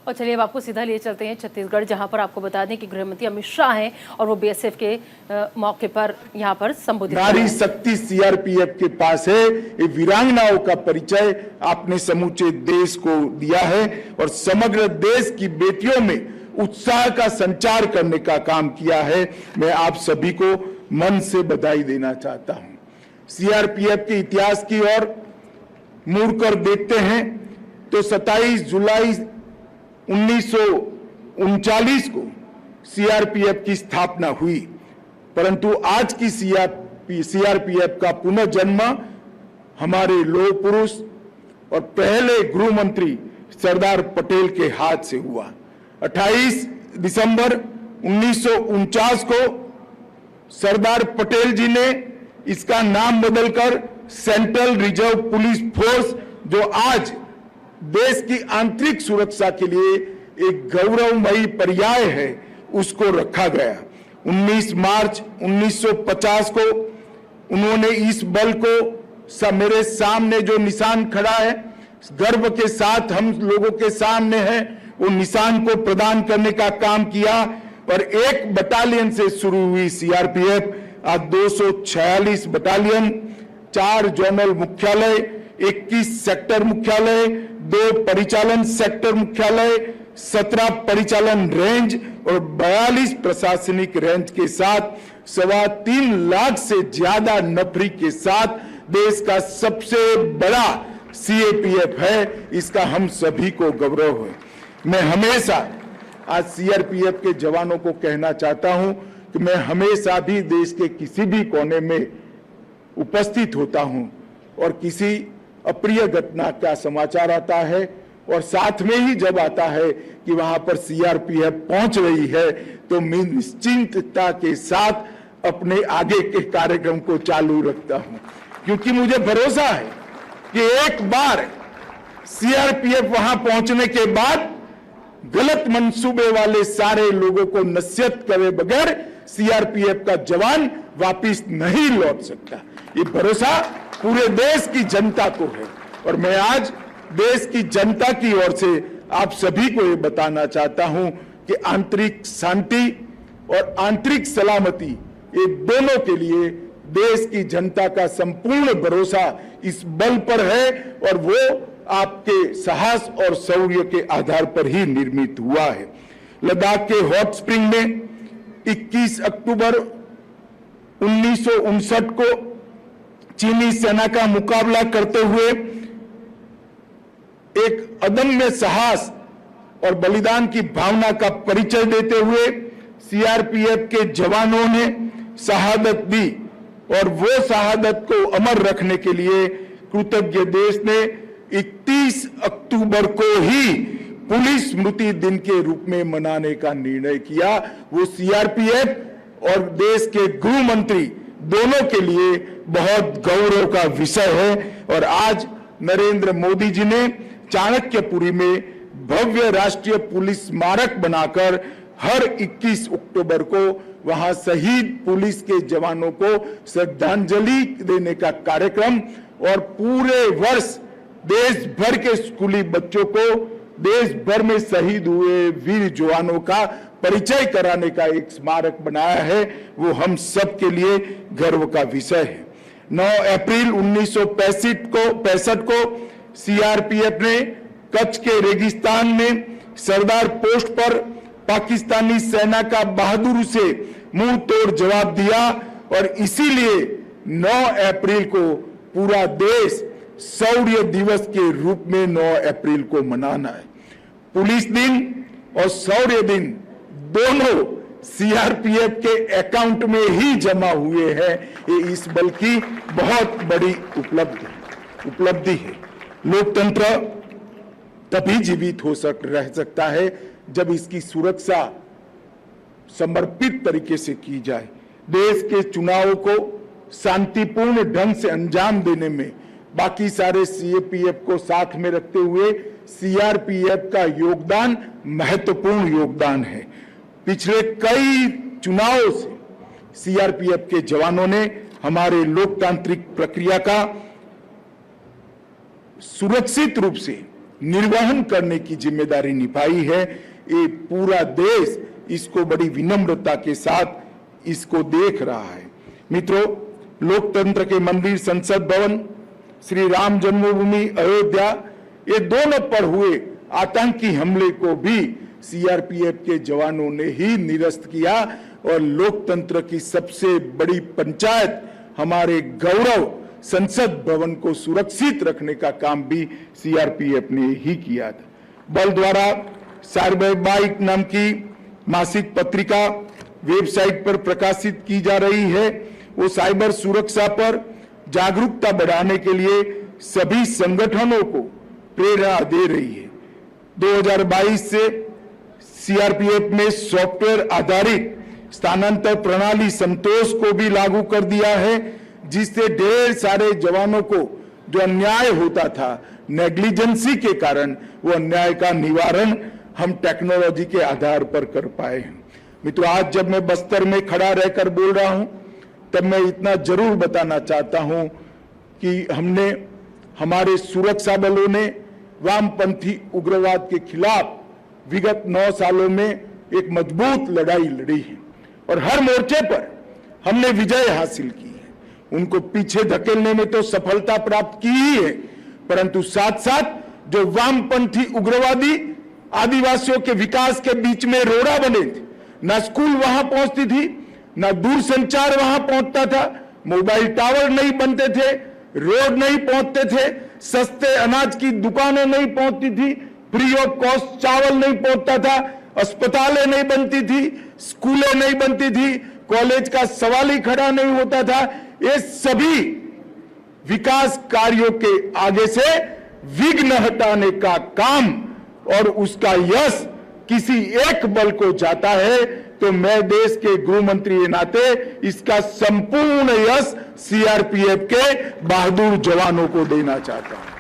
और चलिए अब आपको सीधा लिए चलते हैं छत्तीसगढ़, जहां पर आपको बता दें कि गृहमंत्री अमित शाह हैं और वो बीएसएफ के मौके पर यहां पर संबोधित नारी शक्ति सीआरपीएफ के पास है। ये वीरांगनाओं का परिचय आपने समूचे देश को दिया है और समग्र देश की बेटियों में उत्साह का संचार करने का काम किया है। मैं आप सभी को मन से बधाई देना चाहता हूं। सीआरपीएफ के इतिहास की ओर मुड़कर देखते हैं तो 27 जुलाई 1939 को सीआरपीएफ की स्थापना हुई, परंतु आज की सीआरपीएफ का पुनर्जन्म हमारे लौह पुरुष और पहले गृह मंत्री सरदार पटेल के हाथ से हुआ। 28 दिसंबर 1949 को सरदार पटेल जी ने इसका नाम बदलकर सेंट्रल रिजर्व पुलिस फोर्स, जो आज देश की आंतरिक सुरक्षा के लिए एक गौरवमयी पर्याय है, उसको रखा गया। 19 मार्च 1950 को उन्होंने इस बल को मेरे सामने जो निशान खड़ा है, गर्व के साथ हम लोगों के सामने है, वो निशान को प्रदान करने का काम किया और एक बटालियन से शुरू हुई सीआरपीएफ आज 246 बटालियन, 4 जोनल मुख्यालय, 21 सेक्टर मुख्यालय, 2 परिचालन सेक्टर मुख्यालय, 17 परिचालन रेंज और 42 प्रशासनिक रेंज के साथ 3.25 लाख से ज्यादा नफरी के साथ देश का सबसे बड़ा सीएपीएफ है। इसका हम सभी को गौरव है। मैं हमेशा आज सीआरपीएफ के जवानों को कहना चाहता हूं कि मैं हमेशा भी देश के किसी भी कोने में उपस्थित होता हूं और किसी अप्रिय घटना का समाचार आता है और साथ में ही जब आता है कि वहां पर सीआरपीएफ पहुंच रही है, तो मैं निश्चिंतता के साथ अपने आगे के कार्यक्रम को चालू रखता हूं, क्योंकि मुझे भरोसा है कि एक बार सीआरपीएफ वहां पहुंचने के बाद गलत मंसूबे वाले सारे लोगों को नसीहत करे बगैर सीआरपीएफ का जवान वापिस नहीं लौट सकता। ये भरोसा पूरे देश की जनता को है और मैं आज देश की जनता की ओर से आप सभी को ये बताना चाहता हूं कि आंतरिक शांति और आंतरिक सलामती, ये दोनों के लिए देश की जनता का संपूर्ण भरोसा इस बल पर है और वो आपके साहस और शौर्य के आधार पर ही निर्मित हुआ है। लद्दाख के हॉट स्प्रिंग में 21 अक्टूबर 1959 को चीनी सेना का मुकाबला करते हुए एक अदम्य साहस और बलिदान की भावना का परिचय देते हुए सीआरपीएफ के जवानों ने शहादत दी और वो शहादत को अमर रखने के लिए कृतज्ञ देश ने 31 अक्टूबर को ही पुलिस स्मृति दिन के रूप में मनाने का निर्णय किया। वो सीआरपीएफ और देश के गृह मंत्री दोनों के लिए बहुत गौरव का विषय है और आज नरेंद्र मोदी जी ने चाणक्यपुरी में भव्य राष्ट्रीय पुलिस स्मारक बनाकर हर 21 अक्टूबर को वहां शहीद पुलिस के जवानों को श्रद्धांजलि देने का कार्यक्रम और पूरे वर्ष देश भर के स्कूली बच्चों को देश भर में शहीद हुए वीर जवानों का परिचय कराने का एक स्मारक बनाया है। वो हम सब के लिए गर्व का विषय है। 9 अप्रैल 1965 को सीआरपीएफ ने कच्छ के रेगिस्तान में सरदार पोस्ट पर पाकिस्तानी सेना का बहादुरी से मुंह तोड़ जवाब दिया और इसीलिए 9 अप्रैल को पूरा देश शौर्य दिवस के रूप में 9 अप्रैल को मनाना है। पुलिस दिन और शौर्य दिन दोनों सीआरपीएफ के अकाउंट में ही जमा हुए हैं। ये इस बल की बहुत बड़ी उपलब्धि है। लोकतंत्र तभी जीवित रह सकता है जब इसकी सुरक्षा समर्पित तरीके से की जाए। देश के चुनावों को शांतिपूर्ण ढंग से अंजाम देने में बाकी सारे सीएपीएफ को साथ में रखते हुए सीआरपीएफ का योगदान महत्वपूर्ण योगदान है। पिछले कई चुनावों से सीआरपीएफ के जवानों ने हमारे लोकतांत्रिक प्रक्रिया का सुरक्षित रूप से निर्वहन करने की जिम्मेदारी निभाई है। ये पूरा देश इसको बड़ी विनम्रता के साथ इसको देख रहा है। मित्रों, लोकतंत्र के मंदिर संसद भवन, श्री राम जन्मभूमि अयोध्या, ये दोनों पर हुए आतंकी हमले को भी सीआरपीएफ के जवानों ने ही निरस्त किया और लोकतंत्र की सबसे बड़ी पंचायत, हमारे गौरव संसद भवन को सुरक्षित रखने का काम भी सीआरपीएफ ने ही किया था। बल द्वारा साइबरबाइट नाम की मासिक पत्रिका वेबसाइट पर प्रकाशित की जा रही है। वो साइबर सुरक्षा पर जागरूकता बढ़ाने के लिए सभी संगठनों को प्रेरणा दे रही है। 2022 से सीआरपीएफ में सॉफ्टवेयर आधारित स्थानांतरण प्रणाली संतोष को भी लागू कर दिया है, जिससे ढेर सारे जवानों को जो अन्याय होता था नेग्लिजेंसी के कारण, वो अन्याय का निवारण हम टेक्नोलॉजी के आधार पर कर पाए हैं। मित्रों, आज जब मैं बस्तर में खड़ा रहकर बोल रहा हूं, तब मैं इतना जरूर बताना चाहता हूं कि हमारे सुरक्षा बलों ने वामपंथी उग्रवाद के खिलाफ विगत 9 सालों में एक मजबूत लड़ाई लड़ी है और हर मोर्चे पर हमने विजय हासिल की है। उनको पीछे धकेलने में तो सफलता प्राप्त की ही है, परंतु साथ साथ जो वामपंथी उग्रवादी आदिवासियों के विकास के बीच में रोड़ा बने थे, ना स्कूल वहां पहुंचती थी, ना दूरसंचार वहां पहुंचता था, मोबाइल टावर नहीं बनते थे, रोड नहीं पहुंचते थे, सस्ते अनाज की दुकानें नहीं पहुंचती थी, फ्री ऑफ कॉस्ट चावल नहीं पहुंचता था, अस्पतालें नहीं बनती थी, स्कूलें नहीं बनती थी, कॉलेज का सवाल ही खड़ा नहीं होता था। ये सभी विकास कार्यों के आगे से विघ्न हटाने का काम और उसका यश किसी एक बल को जाता है, तो मैं देश के गृह मंत्री के नाते इसका संपूर्ण यश सीआरपीएफ के बहादुर जवानों को देना चाहता हूं।